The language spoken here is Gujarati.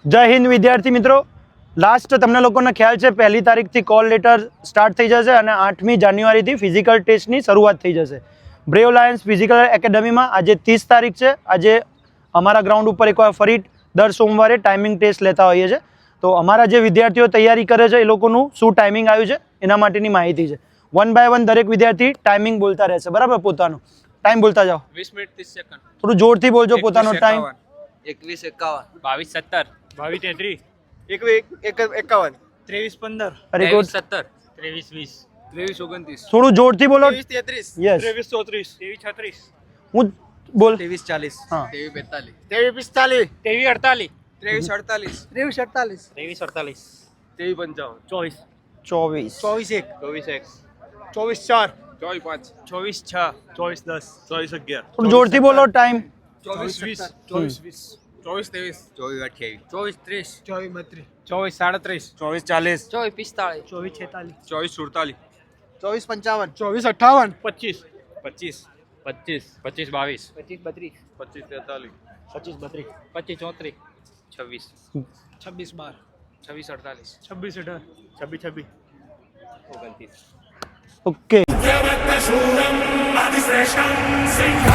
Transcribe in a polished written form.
જય હિન્દ વિદ્યાર્થી મિત્રો, લાસ્ટ તમને લોકોને ખ્યાલ છે 1લી તારીખથી કોલ લેટર સ્ટાર્ટ થઈ જશે અને 8મી જાન્યુઆરીથી ફિઝિકલ ટેસ્ટની શરૂઆત થઈ જશે. બ્રેવ લાયન્સ ફિઝિકલ એકેડમીમાં આજે 30 તારીખ છે. આજે અમારા ગ્રાઉન્ડ ઉપર એકવાર ફરી દર સોમવારે ટાઈમિંગ ટેસ્ટ લેતા હોઈએ છીએ. તો અમારા જે વિદ્યાર્થીઓ તૈયારી કરે છે એ લોકોનું શું ટાઈમિંગ આવ્યું છે એના માટેની માહિતી છે. 1 બાય 1 દરેક વિદ્યાર્થી ટાઈમિંગ બોલતા રહેશે, બરાબર? પોતાનો ટાઈમ બોલતા જાઓ. 20 મિનિટ 30 સેકન્ડ. થોડું જોરથી બોલજો પોતાનો ટાઈમ. 21 51 22 22 17 very good. 17 23 20 23 29 થોડું જોરથી બોલો. 33 યસ. 23 34 હું બોલ. 23 40 હા. 23 23 45 23 48 23 48 23 48 23 55 24 24 24 24 24 5 24 6 24 10 24 11 થોડું જોરથી બોલો. Time 24 20 24 23 24 30 24 28 24 37 24 40 24 45 24 55 24 58 25 25 25 22 25 33 25 34 26 26 12 26 48 26 18 26 29 okay. Shooram, Adisresham, Singh.